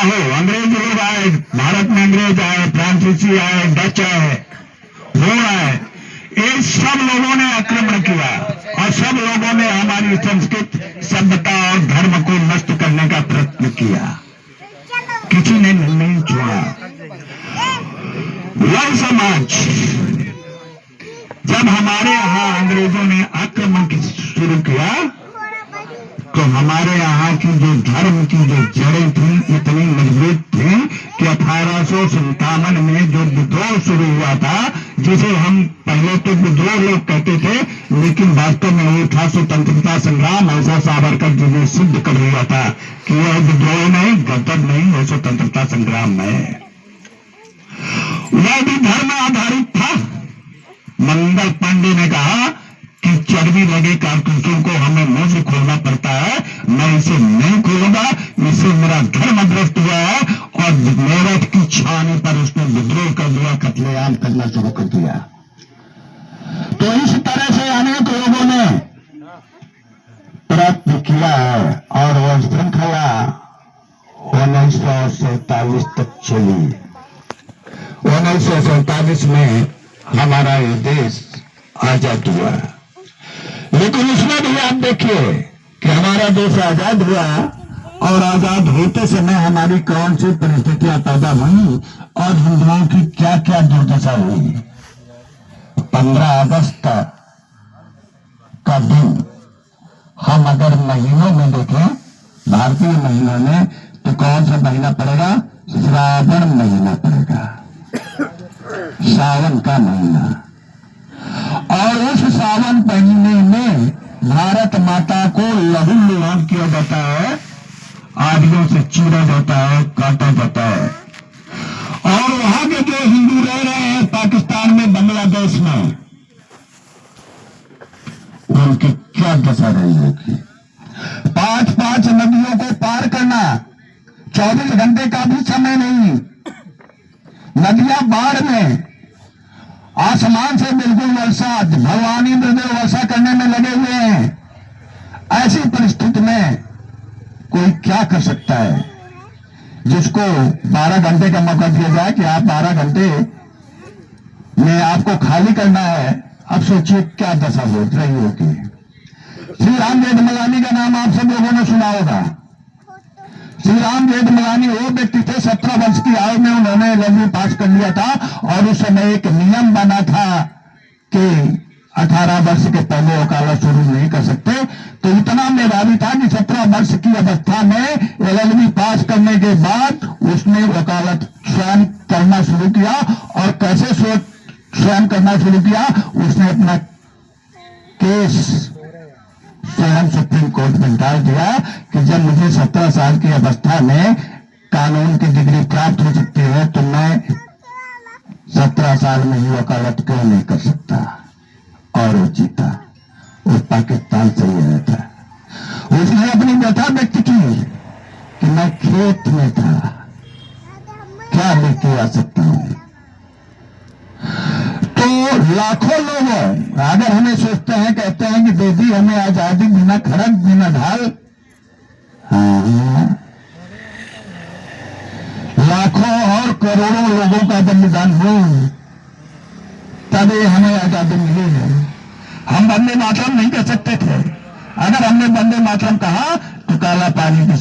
हो, अंग्रेज लोग आए, भारत में अंग्रेज आए, फ्रांसीसी आए, डच आए, वो आए, ये सब लोगों ने आक्रमण किया और सब लोगों ने हमारी संस्कृत सभ्यता और धर्म को नष्ट करने का प्रयत्न किया, किसी ने नहीं छोड़ा। वह समाज जब हमारे यहाँ अंग्रेजों ने आक्रमण शुरू किया तो हमारे यहाँ की जो धर्म की जो जड़ें थी इतनी मजबूत थी कि 1857 में जो विद्रोह शुरू हुआ था, जिसे हम पहले तो विद्रोह लोग कहते थे, लेकिन वास्तव में वो था स्वतंत्रता संग्राम। ऐसा सावरकर जी ने सिद्ध कर दिया था कि यह विद्रोह नहीं, गणतंत्र नहीं, यह स्वतंत्रता संग्राम है। वह भी धर्म आधारित था। मंगल पांडे ने कहा कि चर्बी लगे कारतूसों को हमें मुंह से खोलना पड़ता है, मैं इसे नहीं खोलूंगा, इससे मेरा धर्म भ्रष्ट हुआ है। और मेरठ की छावनी पर उसने विद्रोह कर दिया, कत्लेआम करना शुरू कर दिया। तो इस तरह से अनेक लोगों ने प्रयत्न किया है और वह श्रृंखला 1947 तक चली। 1947 में हमारा ये देश आजाद हुआ, लेकिन उसमें भी आप देखिए कि हमारा देश आजाद हुआ और आजाद होते समय हमारी कौन सी परिस्थितियां पैदा हुई और हिंदुओं की क्या क्या दुर्दशा हुई। 15 अगस्त का दिन हम अगर महीनों में देखें, भारतीय महीनों में, तो कौन सा महीना पड़ेगा? श्रावण महीना पड़ेगा, सावन का महीना। और उस सावन महीने में भारत माता को लहू लुहान किया जाता है, आदियों से चीरा जाता है, काटा जाता है। और वहां के जो हिंदू रह रहे हैं पाकिस्तान में, बांग्लादेश में, उनकी क्या दशा रही होगी। 5-5 नदियों को पार करना, 24 घंटे का भी समय नहीं। नदियां बाढ़ में, आसमान से बिल्कुल वर्षा, भगवान इंद्रदेव वर्षा करने में लगे हुए हैं। ऐसी परिस्थिति में कोई क्या कर सकता है? जिसको 12 घंटे का मौका दिया जाए कि आप 12 घंटे में आपको खाली करना है, अब सोचिए क्या दशा हो रही होगी। श्री राम जेठमलानी का नाम आप सब लोगों ने सुना होगा। श्री राम जेठमलानी वो व्यक्ति थे, 17 वर्ष की आयु में उन्होंने 11वीं पास कर लिया था और उस समय एक नियम बना था कि 18 वर्ष के पहले वकालत शुरू नहीं कर सकते। तो इतना मेधावी था कि 17 वर्ष की अवस्था में 11वीं पास करने के बाद उसने वकालत स्वयं करना शुरू किया। और कैसे स्वयं करना शुरू किया? उसने अपना केस स्वयं सुप्रीम कोर्ट में डाल दिया कि जब मुझे 17 साल की अवस्था में कानून की डिग्री प्राप्त हो सकती है तो मैं 17 साल में ही वकालत क्यों नहीं कर सकता। और वो जीता, वो पाकिस्तान से ही आया था। उसने अपनी व्यथा व्यक्त की कि मैं खेत में था, क्या लेके आ सकता हूं। तो लाखों लोग अगर हमें सोचते हैं, कहते हैं कि दे दी हमें आजादी बिना खड़क बिना ढाल, लाखों और करोड़ों लोगों का बलिदान हो तभी हमें आजादी मिली है। हम वंदे मातरम नहीं कह सकते थे। अगर हमने वंदे मातरम कहा तो काला पानी की